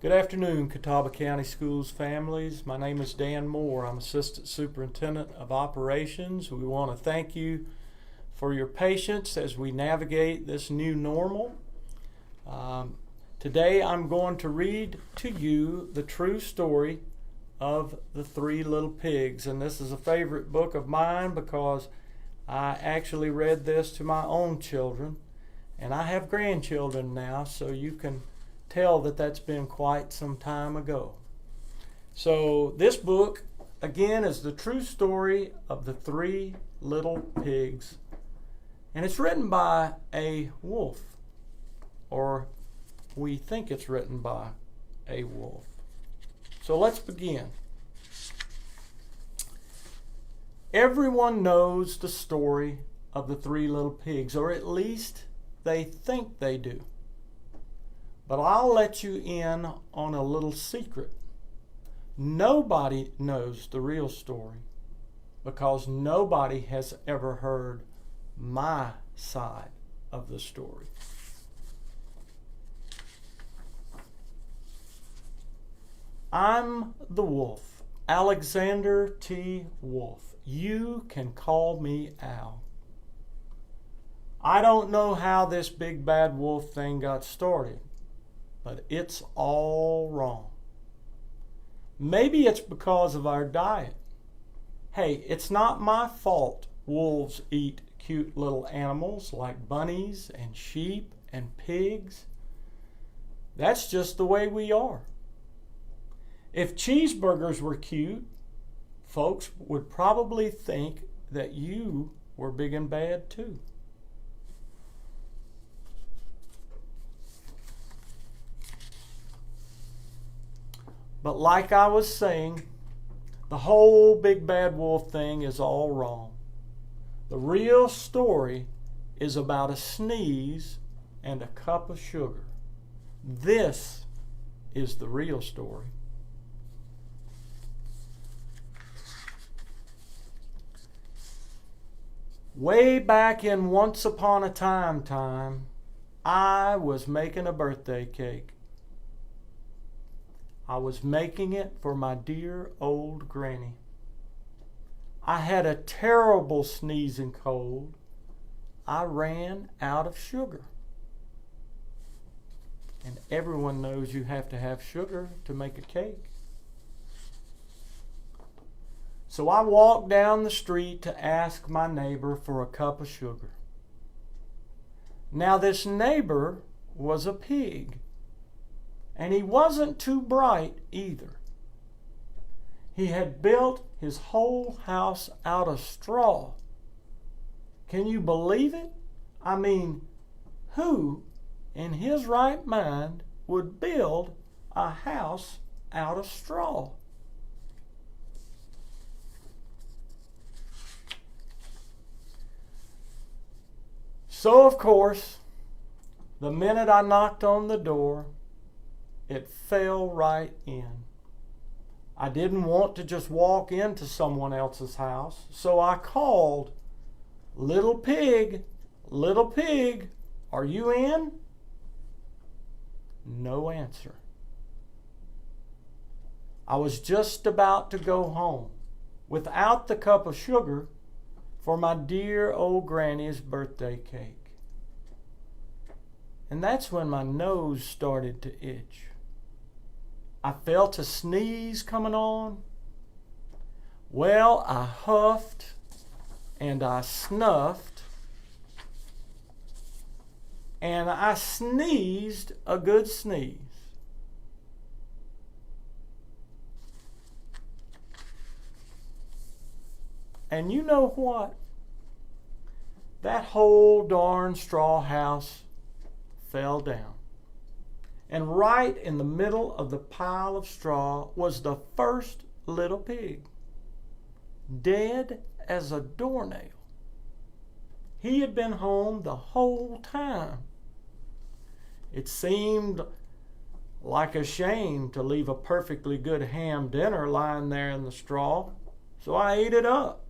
Good afternoon, Catawba County Schools families. My name is Dan Moore. I'm Assistant Superintendent of Operations. We want to thank you for your patience as we navigate this new normal. Today I'm going to read to you the true story of the Three Little Pigs. And this is a favorite book of mine because I actually read this to my own children. And I have grandchildren now, so you can tell that that's been quite some time ago. So this book, again, is the true story of the Three Little Pigs. And it's written by a wolf, or we think it's written by a wolf. So let's begin. Everyone knows the story of the Three Little Pigs, or at least they think they do. But I'll let you in on a little secret. Nobody knows the real story because nobody has ever heard my side of the story. I'm the wolf, Alexander T. Wolf. You can call me Al. I don't know how this big bad wolf thing got started, but it's all wrong. Maybe it's because of our diet. Hey, it's not my fault wolves eat cute little animals like bunnies and sheep and pigs. That's just the way we are. If cheeseburgers were cute, folks would probably think that you were big and bad too. But like I was saying, the whole big bad wolf thing is all wrong. The real story is about a sneeze and a cup of sugar. This is the real story. Way back in Once Upon a Time, I was making a birthday cake. I was making it for my dear old granny. I had a terrible sneezing cold. I ran out of sugar. And everyone knows you have to have sugar to make a cake. So I walked down the street to ask my neighbor for a cup of sugar. Now this neighbor was a pig. And he wasn't too bright either. He had built his whole house out of straw. Can you believe it? I mean, who in his right mind would build a house out of straw? So, of course, the minute I knocked on the door, it fell right in. I didn't want to just walk into someone else's house, so I called, little pig, are you in? No answer. I was just about to go home without the cup of sugar for my dear old granny's birthday cake. And that's when my nose started to itch. I felt a sneeze coming on. Well, I huffed and I snuffed and I sneezed a good sneeze. And you know what? That whole darn straw house fell down. And right in the middle of the pile of straw was the first little pig, dead as a doornail. He had been home the whole time. It seemed like a shame to leave a perfectly good ham dinner lying there in the straw, so I ate it up.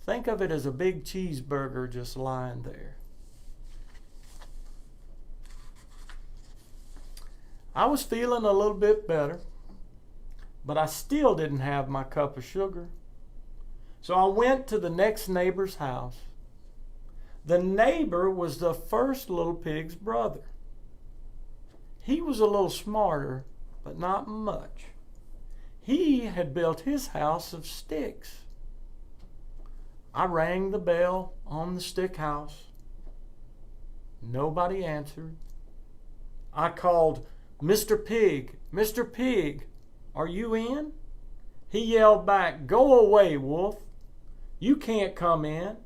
Think of it as a big cheeseburger just lying there. I was feeling a little bit better, but I still didn't have my cup of sugar. So I went to the next neighbor's house. The neighbor was the first little pig's brother. He was a little smarter, but not much. He had built his house of sticks. I rang the bell on the stick house. Nobody answered. I called, "Mr. Pig, Mr. Pig, are you in?" He yelled back, "Go away, Wolf. You can't come in.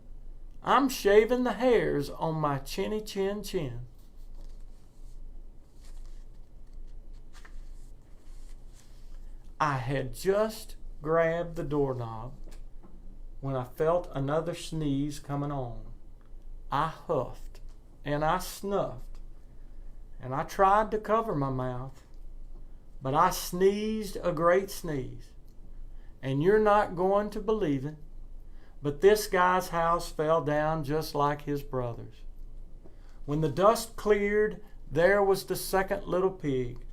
I'm shaving the hairs on my chinny chin chin." I had just grabbed the doorknob when I felt another sneeze coming on. I huffed and I snuffed and I tried to cover my mouth, but I sneezed a great sneeze. And you're not going to believe it, but this guy's house fell down just like his brother's. When the dust cleared, there was the second little pig,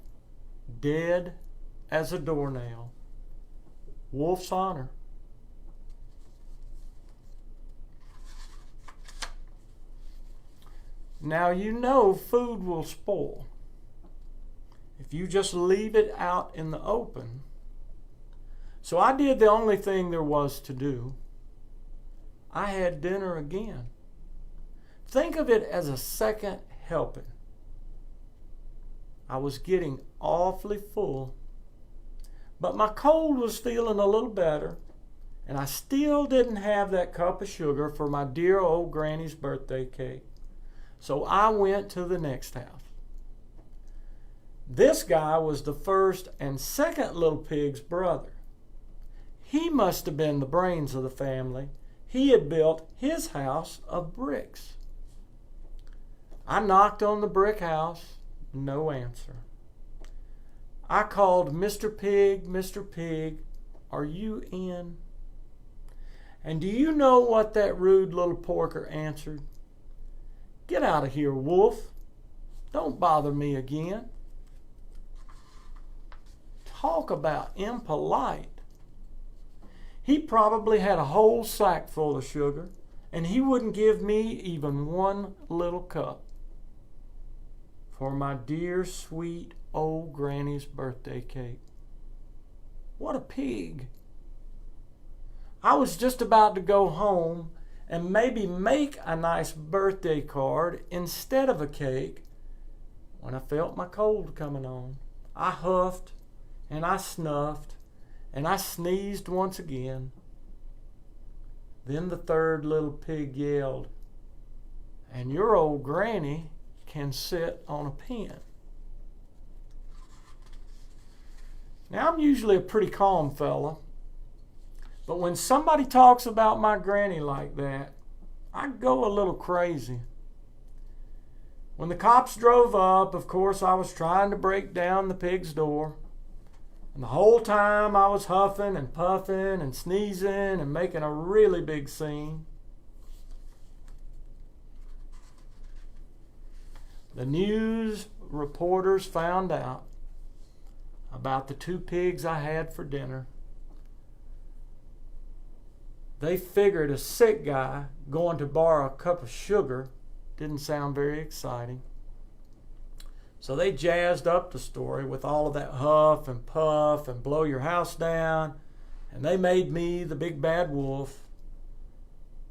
dead as a doornail. Wolf's honor. Now you know food will spoil if you just leave it out in the open. So I did the only thing there was to do. I had dinner again. Think of it as a second helping. I was getting awfully full, but my cold was feeling a little better, and I still didn't have that cup of sugar for my dear old granny's birthday cake. So I went to the next house. This guy was the first and second little pig's brother. He must have been the brains of the family. He had built his house of bricks. I knocked on the brick house, no answer. I called, "Mr. Pig, Mr. Pig, are you in?" And do you know what that rude little porker answered? "Get out of here, Wolf. Don't bother me again." Talk about impolite. He probably had a whole sack full of sugar, and he wouldn't give me even one little cup for my dear, sweet old granny's birthday cake. What a pig. I was just about to go home and maybe make a nice birthday card instead of a cake when I felt my cold coming on. I huffed and I snuffed and I sneezed once again. Then the third little pig yelled, "And your old granny can sit on a pen." Now, I'm usually a pretty calm fella, but when somebody talks about my granny like that, I go a little crazy. When the cops drove up, of course, I was trying to break down the pig's door. And the whole time I was huffing and puffing and sneezing and making a really big scene. The news reporters found out about the two pigs I had for dinner. They figured a sick guy going to borrow a cup of sugar didn't sound very exciting. So they jazzed up the story with all of that huff and puff and blow your house down, and they made me the big bad wolf.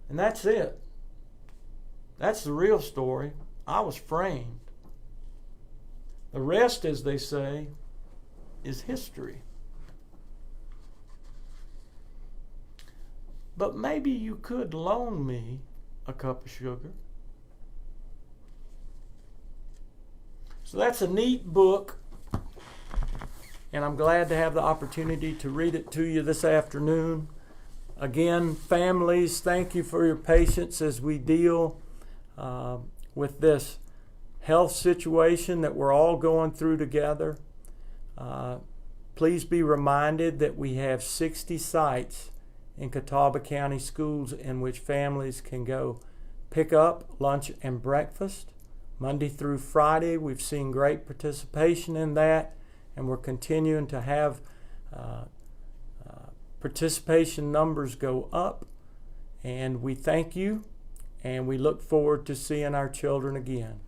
And that's it. That's the real story. I was framed. The rest, as they say, is history. But maybe you could loan me a cup of sugar. So that's a neat book, and I'm glad to have the opportunity to read it to you this afternoon. Again, families, thank you for your patience as we deal with this health situation that we're all going through together. Please be reminded that we have 60 sites in Catawba County Schools in which families can go pick up lunch and breakfast, Monday through Friday, we've seen great participation in that, and we're continuing to have participation numbers go up. And we thank you, and we look forward to seeing our children again.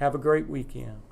Have a great weekend.